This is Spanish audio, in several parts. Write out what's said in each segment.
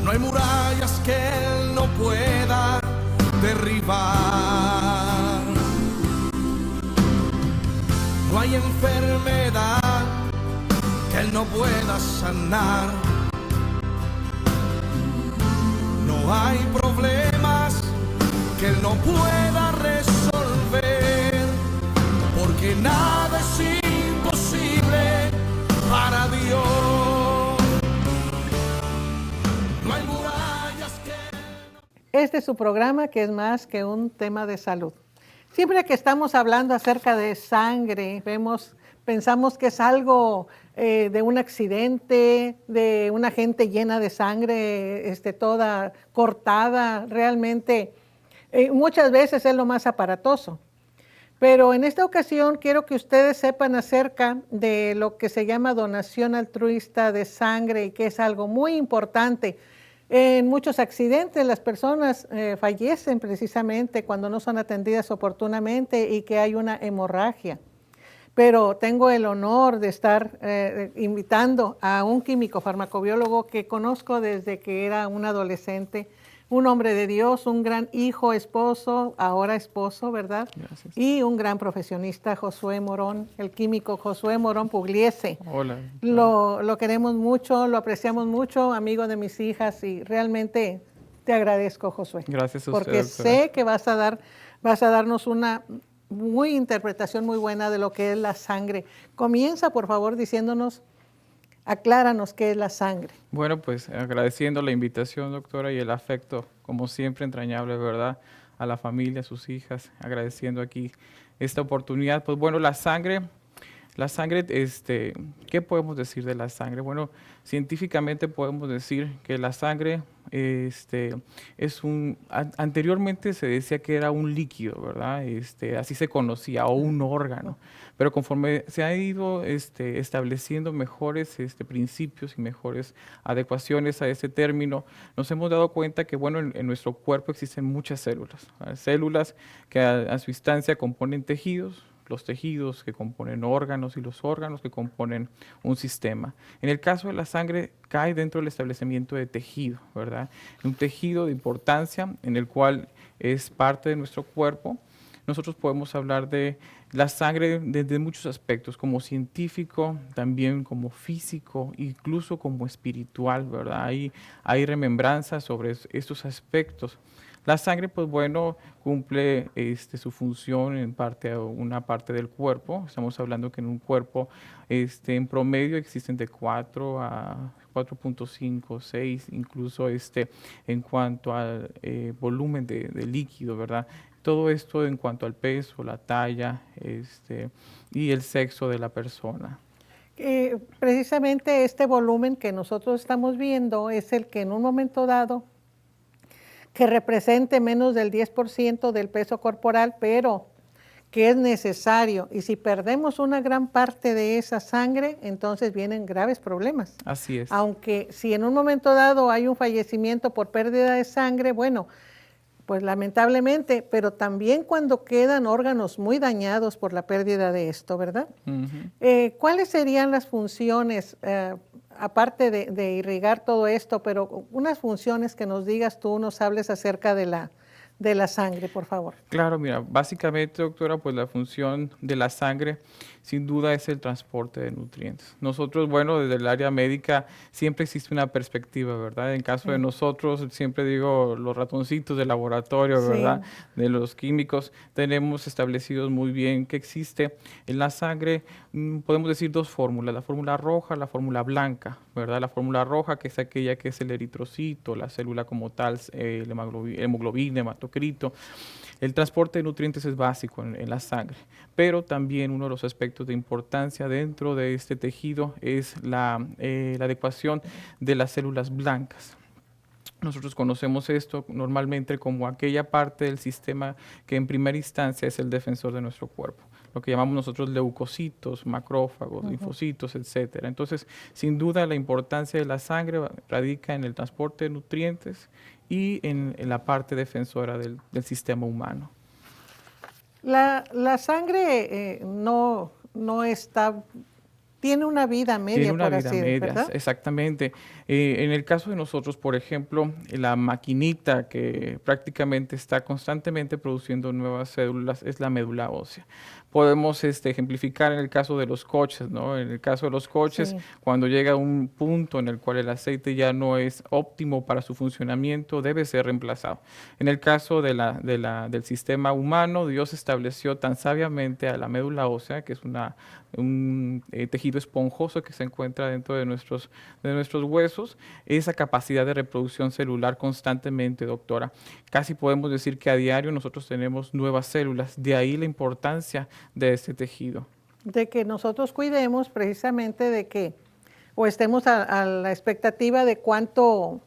No hay murallas que Él no pueda derribar. No hay enfermedad que Él no pueda sanar. No hay problemas que Él no pueda resolver, porque nada es imposible para Dios. No hay murallas que... Este es su programa, que es más que un tema de salud. Siempre que estamos hablando acerca de sangre, pensamos que es algo de un accidente, de una gente llena de sangre, toda cortada. Realmente, muchas veces es lo más aparatoso. Pero en esta ocasión quiero que ustedes sepan acerca de lo que se llama donación altruista de sangre, y que es algo muy importante. En muchos accidentes las personas fallecen precisamente cuando no son atendidas oportunamente y que hay una hemorragia. Pero tengo el honor de estar invitando a un químico farmacobiólogo que conozco desde que era un adolescente, un hombre de Dios, un gran hijo, esposo, ahora esposo, ¿verdad? Gracias. Y un gran profesionista, Josué Morón, el químico Josué Morón Pugliese. Hola. Lo queremos mucho, lo apreciamos mucho, amigo de mis hijas, y realmente te agradezco, Josué. Gracias a usted, porque doctora. sé que vas a darnos una interpretación muy buena de lo que es la sangre. Comienza, por favor, diciéndonos, acláranos qué es la sangre. Bueno, pues agradeciendo la invitación, doctora, y el afecto, como siempre, entrañable, ¿verdad? A la familia, a sus hijas, agradeciendo aquí esta oportunidad. Pues bueno, la sangre, ¿qué podemos decir de la sangre? Bueno, científicamente podemos decir que la sangre anteriormente se decía que era un líquido, ¿verdad? Así se conocía, o un órgano. Pero conforme se ha ido estableciendo mejores principios y mejores adecuaciones a ese término, nos hemos dado cuenta que, bueno, en nuestro cuerpo existen muchas células, ¿verdad? Células que a su instancia componen tejidos, los tejidos que componen órganos y los órganos que componen un sistema. En el caso de la sangre, cae dentro del establecimiento de tejido, ¿verdad? Un tejido de importancia en el cual es parte de nuestro cuerpo. Nosotros podemos hablar de la sangre desde muchos aspectos, como científico, también como físico, incluso como espiritual, ¿verdad? Hay remembranzas sobre estos aspectos. La sangre, pues bueno, cumple su función en una parte del cuerpo. Estamos hablando que en un cuerpo, en promedio existen de 4 a 4.5, 6, incluso en cuanto al volumen de líquido, ¿verdad? Todo esto en cuanto al peso, la talla, y el sexo de la persona. Precisamente este volumen que nosotros estamos viendo es el que en un momento dado, que represente menos del 10% del peso corporal, pero que es necesario. Y si perdemos una gran parte de esa sangre, entonces vienen graves problemas. Así es. Aunque si en un momento dado hay un fallecimiento por pérdida de sangre, bueno, pues lamentablemente, pero también cuando quedan órganos muy dañados por la pérdida de esto, ¿verdad? Uh-huh. ¿Cuáles serían las funciones, aparte de irrigar todo esto, pero unas funciones que nos digas tú, nos hables acerca de la sangre, por favor? Claro, mira, básicamente, doctora, pues la función de la sangre sin duda es el transporte de nutrientes. Nosotros, bueno, desde el área médica siempre existe una perspectiva, ¿verdad? En caso de nosotros, siempre digo, los ratoncitos de laboratorio, ¿verdad? De los químicos, tenemos establecidos muy bien que existe en la sangre, podemos decir dos fórmulas, la fórmula roja, la fórmula blanca, ¿verdad? La fórmula roja, que es aquella que es el eritrocito, la célula como tal, hemoglobina, hematocrito. El transporte de nutrientes es básico en la sangre, pero también uno de los aspectos de importancia dentro de este tejido es la adecuación de las células blancas. Nosotros conocemos esto normalmente como aquella parte del sistema que en primera instancia es el defensor de nuestro cuerpo, lo que llamamos nosotros leucocitos, macrófagos, linfocitos, etcétera. Entonces, sin duda, la importancia de la sangre radica en el transporte de nutrientes y en la parte defensora del sistema humano. La sangre no está tiene una vida media, Tiene una por vida así, media, ¿verdad? exactamente. En el caso de nosotros, por ejemplo, la maquinita que prácticamente está constantemente produciendo nuevas células es la médula ósea. Podemos ejemplificar en el caso de los coches, ¿no? En el caso de los coches, Sí. cuando llega un punto en el cual el aceite ya no es óptimo para su funcionamiento, debe ser reemplazado. En el caso del sistema humano, Dios estableció tan sabiamente a la médula ósea, que es un tejido esponjoso que se encuentra dentro de nuestros huesos, esa capacidad de reproducción celular constantemente, doctora. Casi podemos decir que a diario nosotros tenemos nuevas células, de ahí la importancia de este tejido. De que nosotros cuidemos precisamente de que, o estemos a la expectativa de cuánto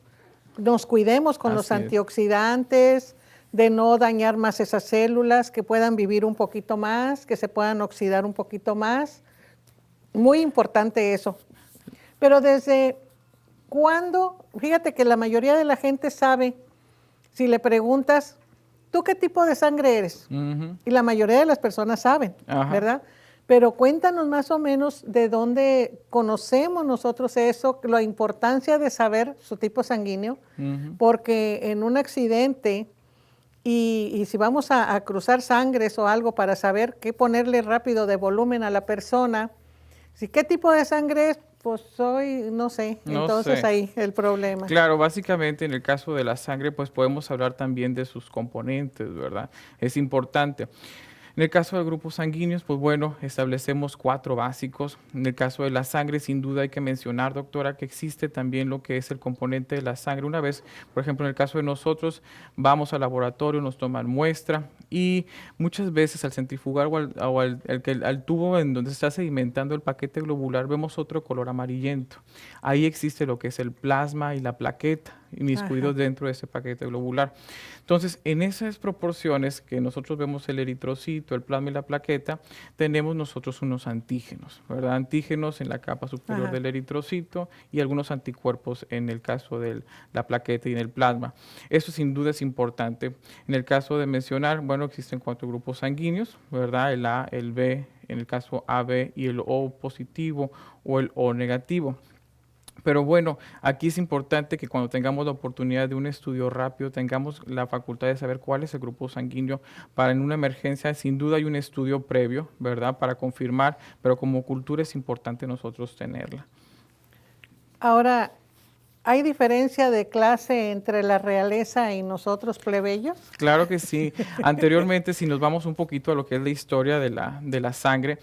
nos cuidemos con los Así es. antioxidantes, de no dañar más esas células, que puedan vivir un poquito más, que se puedan oxidar un poquito más. Muy importante eso. Pero desde cuándo, fíjate que la mayoría de la gente sabe, si le preguntas, ¿tú qué tipo de sangre eres? Ujú. Y la mayoría de las personas saben, Ajá. ¿verdad? Pero cuéntanos más o menos de dónde conocemos nosotros eso, la importancia de saber su tipo sanguíneo, Ujú. porque en un accidente y si vamos a cruzar sangres o algo para saber qué ponerle rápido de volumen a la persona, si qué tipo de sangre es, pues soy, no sé, No entonces sé. ahí el problema. Claro, básicamente en el caso de la sangre, pues podemos hablar también de sus componentes, ¿verdad? Es importante. En el caso de grupos sanguíneos, pues bueno, establecemos 4 básicos. En el caso de la sangre, sin duda hay que mencionar, doctora, que existe también lo que es el componente de la sangre. Una vez, por ejemplo, en el caso de nosotros, vamos al laboratorio, nos toman muestra y muchas veces al centrifugar al tubo en donde se está sedimentando el paquete globular, vemos otro color amarillento. Ahí existe lo que es el plasma y la plaqueta inmiscuidos Ajá. dentro de ese paquete globular. Entonces, en esas proporciones que nosotros vemos el eritrocito, el plasma y la plaqueta, tenemos nosotros unos antígenos, ¿verdad? Antígenos en la capa superior Ajá. del eritrocito y algunos anticuerpos en el caso de la plaqueta y en el plasma. Eso sin duda es importante. En el caso de mencionar, bueno, existen 4 grupos sanguíneos, ¿verdad? El A, el B, en el caso AB y el O positivo o el O negativo. Pero bueno, aquí es importante que cuando tengamos la oportunidad de un estudio rápido, tengamos la facultad de saber cuál es el grupo sanguíneo para en una emergencia. Sin duda hay un estudio previo, ¿verdad? Para confirmar, pero como cultura es importante nosotros tenerla. Ahora, ¿hay diferencia de clase entre la realeza y nosotros plebeyos? Claro que sí. Anteriormente, si nos vamos un poquito a lo que es la historia de la sangre,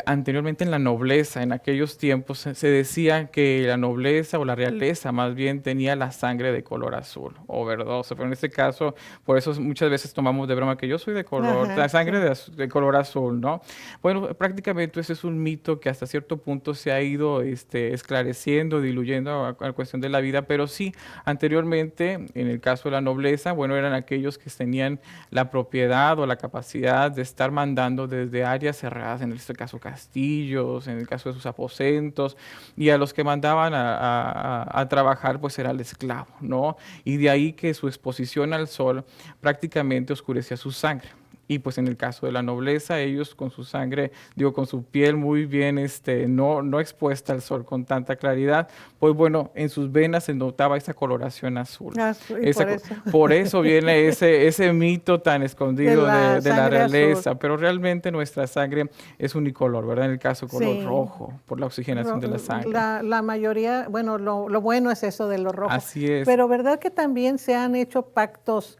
anteriormente en la nobleza, en aquellos tiempos, se decía que la nobleza o la realeza más bien tenía la sangre de color azul o verdoso, pero en este caso, por eso muchas veces tomamos de broma que yo soy de color, Ajá, la sangre sí. de color azul, ¿no? Bueno, prácticamente ese es un mito que hasta cierto punto se ha ido esclareciendo, diluyendo a cuestión de la vida, pero sí, anteriormente, en el caso de la nobleza, bueno, eran aquellos que tenían la propiedad o la capacidad de estar mandando desde áreas cerradas, en este caso castillos, en el caso de sus aposentos, y a los que mandaban a trabajar pues era el esclavo, ¿no? Y de ahí que su exposición al sol prácticamente oscurecía su sangre. Y pues en el caso de la nobleza, ellos con su sangre, digo, con su piel muy bien, no expuesta al sol con tanta claridad, pues bueno, en sus venas se notaba esa coloración azul. Ah, y Esa por co- eso, por eso viene ese mito tan de escondido la de la sangre azul. realeza, pero realmente nuestra sangre es unicolor, ¿verdad? En el caso color Sí. rojo, por la oxigenación de la sangre. La mayoría, bueno, lo bueno es eso de lo rojo. Así es. Pero ¿verdad que también se han hecho pactos,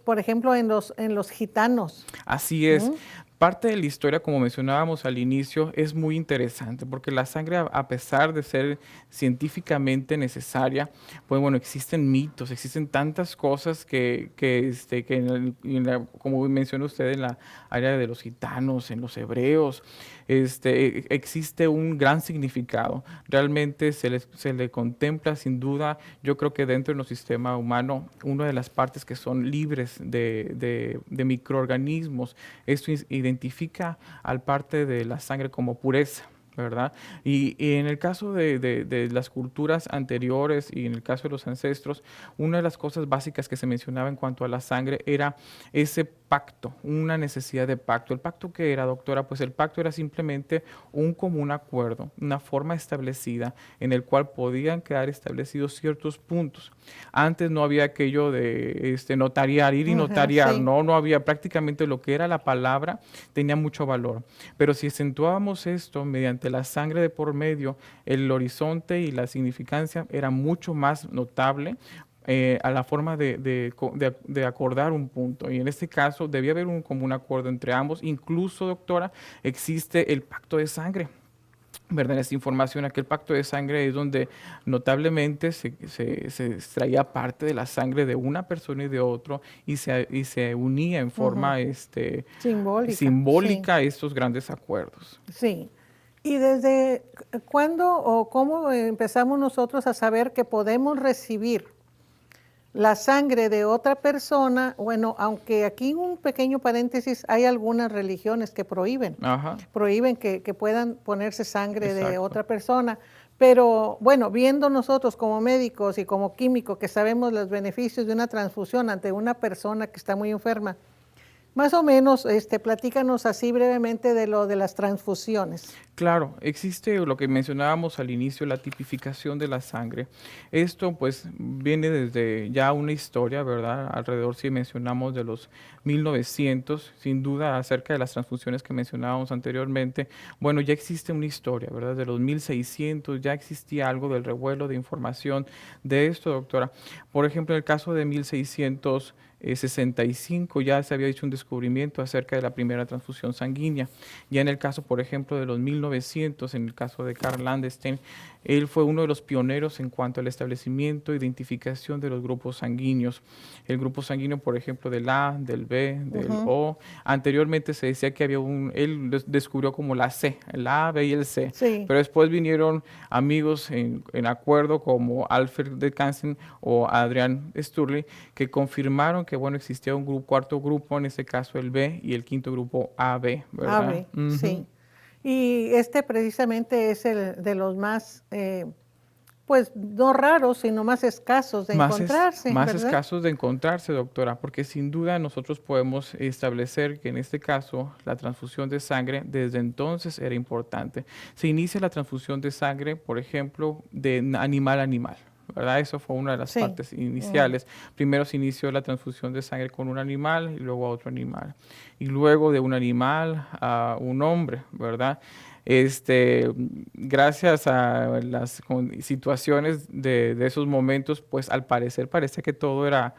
por ejemplo, en los gitanos? Así es. Parte de la historia, como mencionábamos al inicio, es muy interesante porque la sangre, a pesar de ser científicamente necesaria, pues bueno, existen mitos, existen tantas cosas que como menciona usted, en la área de los gitanos, en los hebreos, existe un gran significado. Realmente se le contempla sin duda, yo creo que dentro de nuestro sistema humano, una de las partes que son libres de microorganismos. Esto identifica al parte de la sangre como pureza, ¿verdad? Y en el caso de las culturas anteriores y en el caso de los ancestros, una de las cosas básicas que se mencionaba en cuanto a la sangre era ese pacto, una necesidad de pacto. ¿El pacto qué era, doctora? Pues el pacto era simplemente un común acuerdo, una forma establecida en el cual podían quedar establecidos ciertos puntos. Antes no había aquello de notariar, ir y Ajá, notariar, sí. no había prácticamente lo que era la palabra, tenía mucho valor. Pero si acentuábamos esto mediante la sangre de por medio, el horizonte y la significancia era mucho más notable a la forma de acordar un punto. Y en este caso debía haber un común acuerdo entre ambos. Incluso, doctora, existe el pacto de sangre. ¿Verdad? Esta información, aquel pacto de sangre es donde notablemente se extraía parte de la sangre de una persona y de otro y se unía en forma Simbólica, sí. simbólica estos grandes acuerdos. Sí. ¿Y desde cuándo o cómo empezamos nosotros a saber que podemos recibir la sangre de otra persona? Bueno, aunque aquí un pequeño paréntesis, hay algunas religiones que prohíben Ajá, que puedan ponerse sangre de exacto. otra persona. Pero bueno, viendo nosotros como médicos y como químicos que sabemos los beneficios de una transfusión ante una persona que está muy enferma, más o menos, platícanos así brevemente de lo de las transfusiones. Claro, existe lo que mencionábamos al inicio, la tipificación de la sangre. Esto pues viene desde ya una historia, ¿verdad? Alrededor, si mencionamos de los 1900, sin duda acerca de las transfusiones que mencionábamos anteriormente, bueno, ya existe una historia, ¿verdad? De los 1600 ya existía algo del revuelo de información de esto, doctora. Por ejemplo, en el caso de 1665 ya se había hecho un descubrimiento acerca de la primera transfusión sanguínea. Ya en el caso, por ejemplo, de los 1900, en el caso de Karl Landstein, él fue uno de los pioneros en cuanto al establecimiento e identificación de los grupos sanguíneos. El grupo sanguíneo, por ejemplo, del A, del B, del O. Anteriormente se decía que había él descubrió como la C, el A, B y el C. Sí. Pero después vinieron amigos en acuerdo como Alfred de Cansen o Adrian Sturley que confirmaron que bueno, existía un cuarto grupo, en este caso el B, y el quinto grupo AB, ¿verdad? AB, sí. Y precisamente es el de los más, pues no raros, sino más escasos de encontrarse, Más ¿verdad? escasos de encontrarse, doctora, porque sin duda nosotros podemos establecer que en este caso la transfusión de sangre desde entonces era importante. Se inicia la transfusión de sangre, por ejemplo, de animal a animal. ¿Verdad? Eso fue una de las Sí. partes iniciales. Primero se inició la transfusión de sangre con un animal y luego a otro animal. Y luego de un animal a un hombre, ¿verdad? Gracias a las situaciones de esos momentos, pues al parecer parece que todo era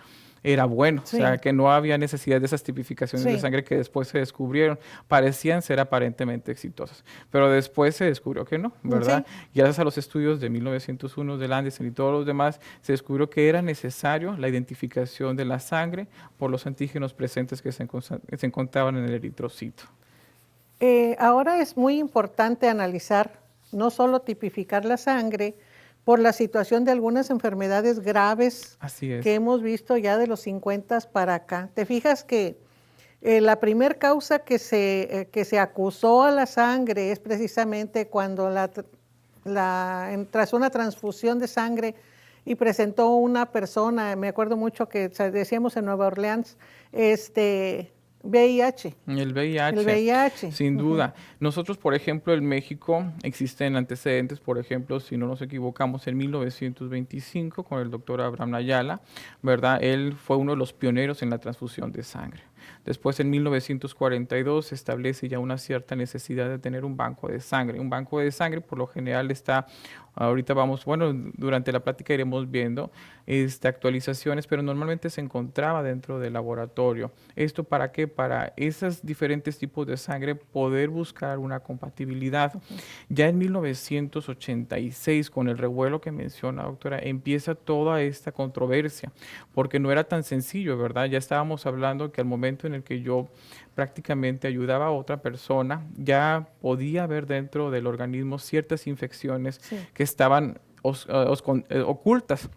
bueno, Sí. o sea, que no había necesidad de esas tipificaciones de Sí. sangre que después se descubrieron, parecían ser aparentemente exitosas, pero después se descubrió que no, ¿verdad? Sí. Gracias a los estudios de 1901 de Landstein y todos los demás, se descubrió que era necesario la identificación de la sangre por los antígenos presentes que se encontraban en el eritrocito. Ahora es muy importante analizar, no solo tipificar la sangre, por la situación de algunas enfermedades graves Así es. que hemos visto ya de los 50 para acá. Te fijas que la primer causa que se acusó a la sangre es precisamente cuando tras una transfusión de sangre y presentó una persona, me acuerdo mucho que decíamos en Nueva Orleans, VIH. El VIH. El VIH. Sin duda. Nosotros, por ejemplo, en México existen antecedentes, por ejemplo, si no nos equivocamos, en 1925 con el doctor Abraham Ayala, ¿verdad? Él fue uno de los pioneros en la transfusión de sangre. Después, en 1942, se establece ya una cierta necesidad de tener un banco de sangre. Un banco de sangre, por lo general, está, ahorita vamos, bueno, durante la plática iremos viendo actualizaciones, pero normalmente se encontraba dentro del laboratorio. ¿Esto para qué? Para esos diferentes tipos de sangre poder buscar una compatibilidad. Ya en 1986, con el revuelo que menciona, doctora, empieza toda esta controversia, porque no era tan sencillo, ¿verdad? Ya estábamos hablando que al momento en el que yo prácticamente ayudaba a otra persona, ya podía haber dentro del organismo ciertas infecciones que estaban ocultas.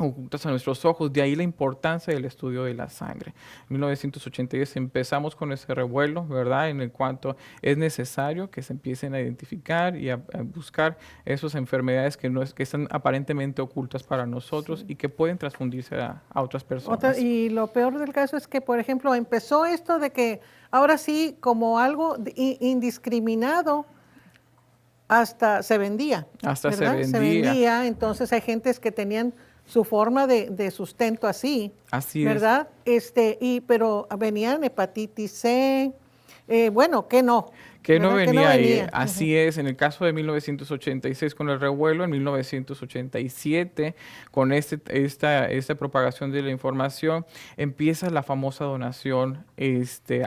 ocultas a nuestros ojos. De ahí la importancia del estudio de la sangre. En 1986 empezamos con ese revuelo, ¿verdad? En el cuanto es necesario que se empiecen a identificar y a buscar esas enfermedades que están aparentemente ocultas para nosotros y que pueden transfundirse a otras personas. Y lo peor del caso es que, por ejemplo, empezó esto de que ahora sí, como algo indiscriminado, hasta se vendía. Hasta ¿verdad? Se vendía, entonces hay gentes que tenían su forma de sustento así. Así ¿verdad? Pero venían hepatitis C, bueno, que no. Que no ¿verdad? venía ahí. venía. Así es, en el caso de 1986 con el revuelo, en 1987 con esta propagación de la información, empieza la famosa donación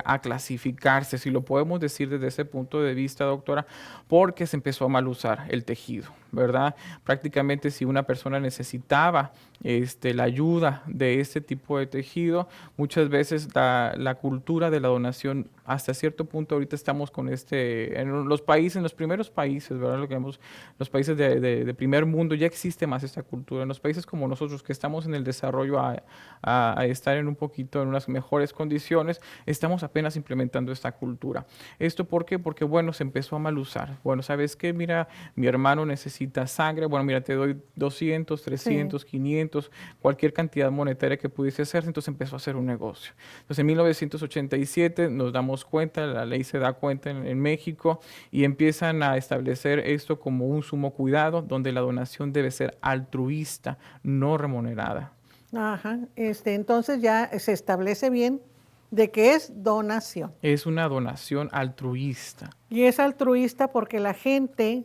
a clasificarse, si lo podemos decir desde ese punto de vista, doctora, porque se empezó a mal usar el tejido, ¿verdad? Prácticamente si una persona necesitaba la ayuda de este tipo de tejido, muchas veces la cultura de la donación, hasta cierto punto ahorita estamos con en los países, en los primeros países, ¿verdad? Lo que vemos, los países de primer mundo, ya existe más esta cultura. En los países como nosotros, que estamos en el desarrollo a estar en un poquito en unas mejores condiciones, estamos apenas implementando esta cultura. ¿Esto por qué? Porque, bueno, se empezó a mal usar. Bueno, ¿sabes qué? Mira, mi hermano necesita sangre. Bueno, mira, te doy 200, 300, 500, cualquier cantidad monetaria que pudiese hacerse. Entonces empezó a hacer un negocio. Entonces, en 1987 nos damos cuenta, la ley se da cuenta en México y empiezan a establecer esto como un sumo cuidado, donde la donación debe ser altruista, no remunerada. Ajá, entonces ya se establece bien de que es donación. Es una donación altruista. Y es altruista porque la gente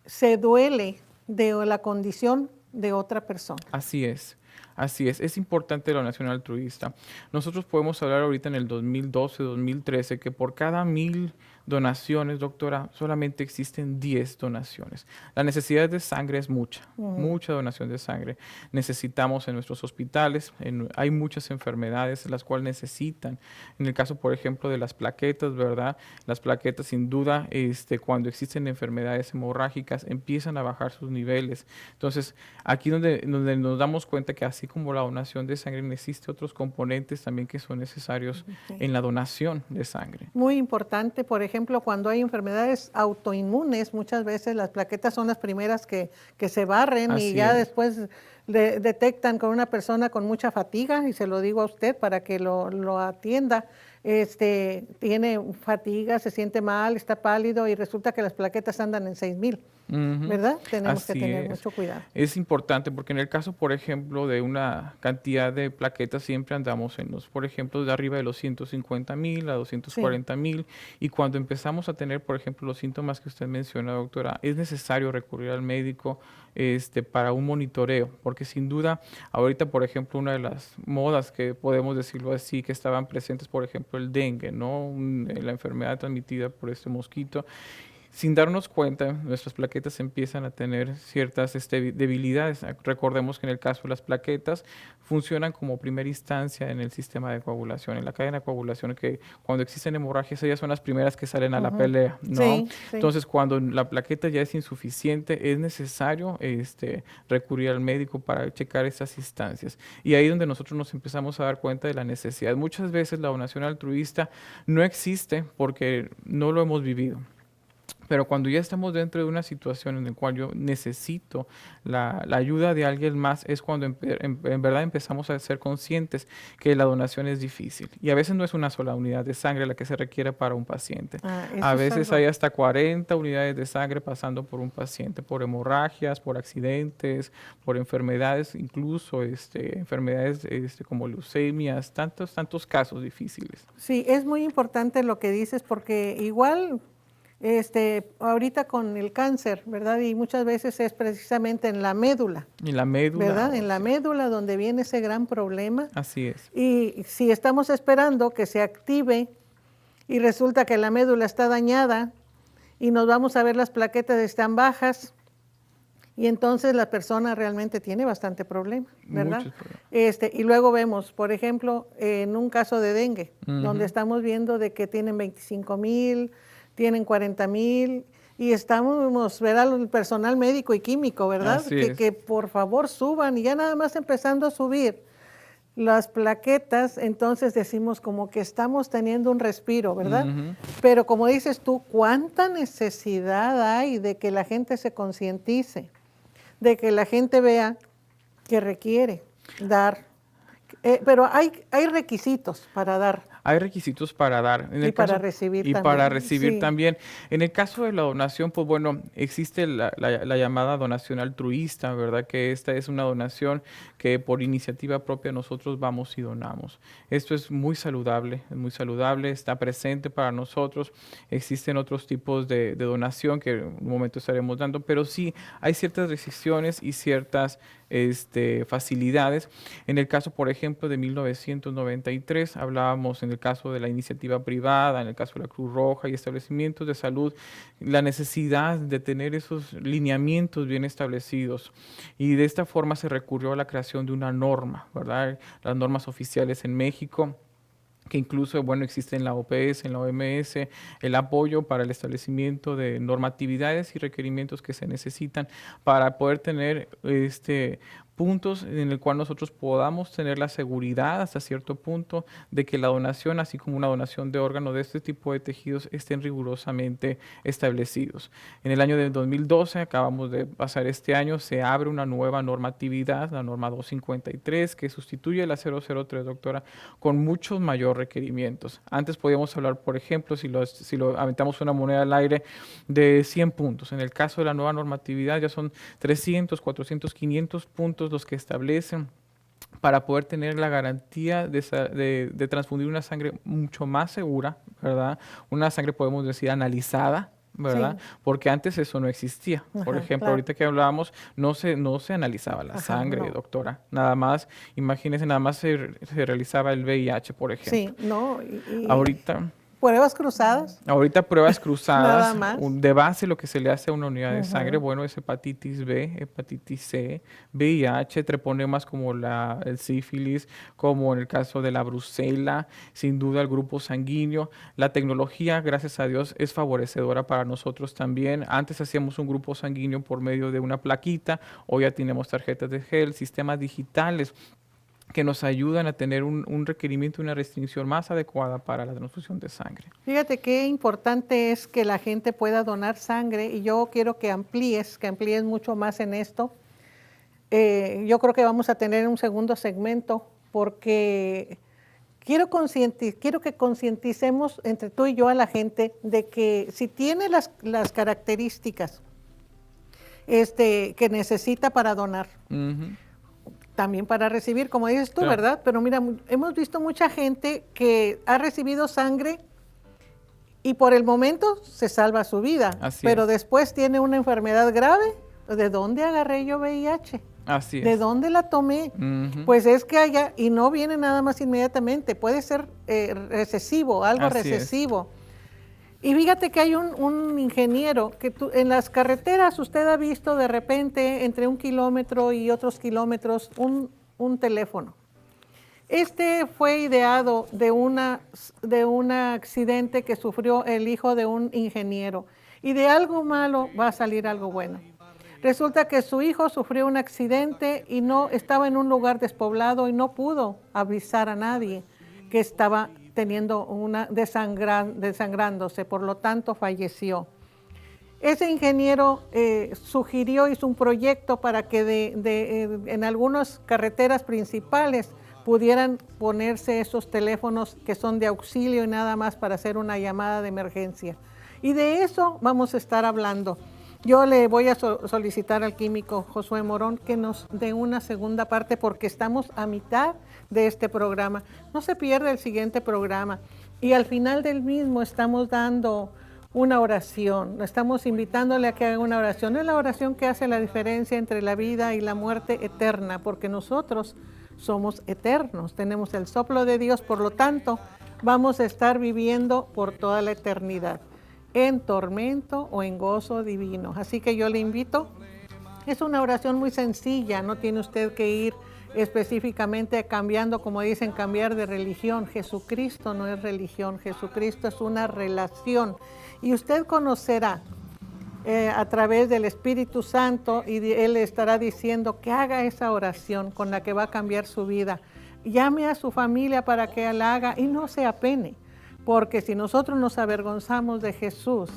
se duele de la condición de otra persona. Así es. Así es importante la donación altruista. Nosotros podemos hablar ahorita en el 2012, 2013, que por cada 1000 donaciones, doctora, solamente existen 10 donaciones. La necesidad de sangre es mucha, mucha donación de sangre. Necesitamos en nuestros hospitales, hay muchas enfermedades las cuales necesitan. En el caso, por ejemplo, de las plaquetas, ¿verdad? Las plaquetas, sin duda, cuando existen enfermedades hemorrágicas, empiezan a bajar sus niveles. Entonces, aquí donde nos damos cuenta que así como la donación de sangre, existen otros componentes también que son necesarios en la donación de sangre. Muy importante, por ejemplo, cuando hay enfermedades autoinmunes, muchas veces las plaquetas son las primeras que se barren y ya después detectan con una persona con mucha fatiga, y se lo digo a usted para que lo atienda. Tiene fatiga, se siente mal, está pálido y resulta que las plaquetas andan en 6,000, ¿verdad? Tenemos que tener mucho cuidado. Es importante porque en el caso, por ejemplo, de una cantidad de plaquetas siempre andamos por ejemplo, de arriba de los 150,000 a 240,000 y cuando empezamos a tener, por ejemplo, los síntomas que usted menciona, doctora, es necesario recurrir al médico para un monitoreo, porque sin duda, ahorita, por ejemplo, una de las modas que podemos decirlo así, que estaban presentes, por ejemplo, el dengue, ¿no? La enfermedad transmitida por este mosquito. Sin darnos cuenta, nuestras plaquetas empiezan a tener ciertas debilidades. Recordemos que en el caso de las plaquetas funcionan como primera instancia en el sistema de coagulación, en la cadena de coagulación, que cuando existen hemorragias, ellas son las primeras que salen a la pelea, ¿no? Sí. Entonces, cuando la plaqueta ya es insuficiente, es necesario recurrir al médico para checar esas instancias. Y ahí es donde nosotros nos empezamos a dar cuenta de la necesidad. Muchas veces la donación altruista no existe porque no lo hemos vivido. Pero cuando ya estamos dentro de una situación en la cual yo necesito la ayuda de alguien más, es cuando en verdad empezamos a ser conscientes que la donación es difícil. Y a veces no es una sola unidad de sangre la que se requiere para un paciente. A veces hay hasta 40 unidades de sangre pasando por un paciente, por hemorragias, por accidentes, por enfermedades, incluso enfermedades como leucemias, tantos casos difíciles. Sí, es muy importante lo que dices porque igual... ahorita con el cáncer, ¿verdad? Y muchas veces es precisamente en la médula. En la médula. ¿Verdad? En la médula donde viene ese gran problema. Así es. Y si estamos esperando que se active y resulta que la médula está dañada y nos vamos a ver las plaquetas están bajas y entonces la persona realmente tiene bastante problema, ¿verdad? Muchos problemas. Y luego vemos, por ejemplo, en un caso de dengue, donde estamos viendo de que tienen 25,000, tienen 40,000, y estamos, ¿verdad? El personal médico y químico, ¿verdad? Así es. Que por favor suban, y ya nada más empezando a subir las plaquetas, entonces decimos como que estamos teniendo un respiro, ¿verdad? Ujú. Pero como dices tú, ¿cuánta necesidad hay de que la gente se concientice, de que la gente vea que requiere dar? Pero hay requisitos para dar. Hay requisitos para dar. Y para recibir y también, para recibir sí. también. En el caso de la donación, pues bueno, existe la llamada donación altruista, ¿verdad? Que esta es una donación que por iniciativa propia nosotros vamos y donamos. Esto es muy saludable, está presente para nosotros. Existen otros tipos de donación que en un momento estaremos dando, pero sí hay ciertas restricciones y ciertas facilidades. En el caso, por ejemplo, de 1993, hablábamos en el caso de la iniciativa privada, en el caso de la Cruz Roja y establecimientos de salud, la necesidad de tener esos lineamientos bien establecidos. Y de esta forma se recurrió a la creación de una norma, ¿verdad? Las normas oficiales en México, que incluso, bueno, existe en la OPS, en la OMS, el apoyo para el establecimiento de normatividades y requerimientos que se necesitan para poder tener puntos en el cual nosotros podamos tener la seguridad hasta cierto punto de que la donación, así como una donación de órgano de este tipo de tejidos, estén rigurosamente establecidos. En el año de 2012, acabamos de pasar este año, se abre una nueva normatividad, la norma 253, que sustituye la 003, doctora, con muchos mayores requerimientos. Antes podíamos hablar, por ejemplo, si lo aventamos una moneda al aire, de 100 puntos. En el caso de la nueva normatividad ya son 300, 400, 500 puntos los que establecen para poder tener la garantía de transfundir una sangre mucho más segura, ¿verdad? Una sangre, podemos decir, analizada, ¿verdad? Sí. Porque antes eso no existía. Por Ajá, ejemplo, claro. ahorita que hablábamos, no se analizaba la Ajá, sangre, no. doctora. Nada más, imagínense, nada más se realizaba el VIH, por ejemplo. Sí, no. Ahorita... Pruebas cruzadas. Ahorita pruebas Nada cruzadas, más. de base lo que se le hace a una unidad de sangre, Ujú. bueno, es hepatitis B, hepatitis C, VIH, treponemas como el sífilis, como en el caso de la brucela, sin duda el grupo sanguíneo. La tecnología, gracias a Dios, es favorecedora para nosotros también. Antes hacíamos un grupo sanguíneo por medio de una plaquita, hoy ya tenemos tarjetas de gel, sistemas digitales que nos ayudan a tener un requerimiento, una restricción más adecuada para la transfusión de sangre. Fíjate qué importante es que la gente pueda donar sangre, y yo quiero que amplíes mucho más en esto. Yo creo que vamos a tener un segundo segmento porque quiero que concienticemos entre tú y yo a la gente de que si tiene las características que necesita para donar, Ujú. también para recibir, como dices tú, Claro. ¿verdad? Pero mira, hemos visto mucha gente que ha recibido sangre y por el momento se salva su vida, Así pero es. después tiene una enfermedad grave. ¿De dónde agarré yo VIH? Así ¿De es. dónde la tomé? Ujú. Pues es que allá, y no viene nada más inmediatamente, puede ser recesivo, algo Así es. recesivo. Y fíjate que hay un ingeniero que en las carreteras usted ha visto de repente entre 1 kilómetro y otros kilómetros un teléfono. Este fue ideado de un accidente que sufrió el hijo de un ingeniero. Y de algo malo va a salir algo bueno. Resulta que su hijo sufrió un accidente y no estaba en un lugar despoblado y no pudo avisar a nadie que estaba teniendo desangrándose, por lo tanto falleció. Ese ingeniero sugirió, hizo un proyecto para que en algunas carreteras principales pudieran ponerse esos teléfonos que son de auxilio y nada más para hacer una llamada de emergencia. Y de eso vamos a estar hablando. Yo le voy a solicitar al químico Josué Morón que nos dé una segunda parte porque estamos a mitad de este programa. No se pierda el siguiente programa. Y al final del mismo estamos dando una oración. Estamos invitándole a que haga una oración. Es la oración que hace la diferencia entre la vida y la muerte eterna, porque nosotros somos eternos. Tenemos el soplo de Dios, por lo tanto, vamos a estar viviendo por toda la eternidad, en tormento o en gozo divino. Así que yo le invito, es una oración muy sencilla, no tiene usted que ir específicamente cambiando, como dicen, cambiar de religión. Jesucristo no es religión, Jesucristo es una relación. Y usted conocerá a través del Espíritu Santo y Él le estará diciendo que haga esa oración con la que va a cambiar su vida. Llame a su familia para que la haga y no se apene, porque si nosotros nos avergonzamos de Jesús,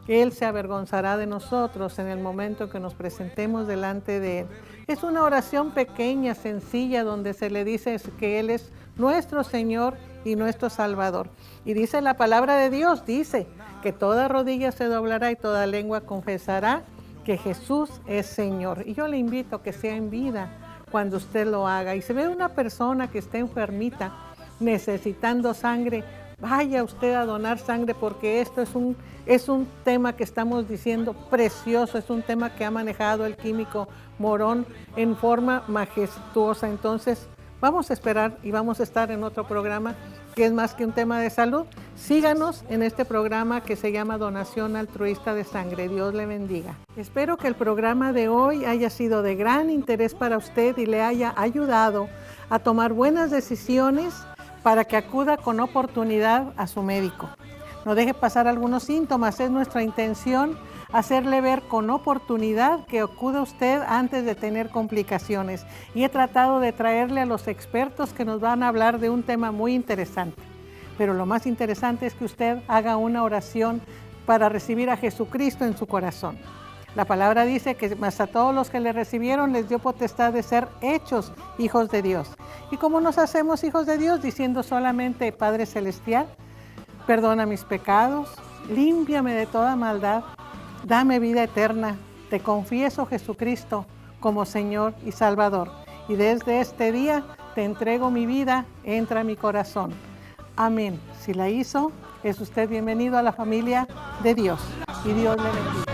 Él se avergonzará de nosotros en el momento que nos presentemos delante de Él. Es una oración pequeña, sencilla, donde se le dice que Él es nuestro Señor y nuestro Salvador. Y dice la palabra de Dios, dice que toda rodilla se doblará y toda lengua confesará que Jesús es Señor. Y yo le invito a que sea en vida cuando usted lo haga. Y si ve una persona que está enfermita, necesitando sangre, vaya usted a donar sangre, porque esto es un tema que estamos diciendo precioso, es un tema que ha manejado el químico Morón en forma majestuosa. Entonces, vamos a esperar y vamos a estar en otro programa que es más que un tema de salud. Síganos en este programa que se llama Donación Altruista de Sangre. Dios le bendiga. Espero que el programa de hoy haya sido de gran interés para usted y le haya ayudado a tomar buenas decisiones para que acuda con oportunidad a su médico. No deje pasar algunos síntomas. Es nuestra intención hacerle ver con oportunidad que acuda usted antes de tener complicaciones. Y he tratado de traerle a los expertos que nos van a hablar de un tema muy interesante. Pero lo más interesante es que usted haga una oración para recibir a Jesucristo en su corazón. La palabra dice que más a todos los que le recibieron les dio potestad de ser hechos hijos de Dios. ¿Y cómo nos hacemos hijos de Dios? Diciendo solamente: Padre Celestial, perdona mis pecados, límpiame de toda maldad, dame vida eterna, te confieso, Jesucristo, como Señor y Salvador. Y desde este día te entrego mi vida, entra a mi corazón. Amén. Si la hizo, es usted bienvenido a la familia de Dios. Y Dios le bendiga.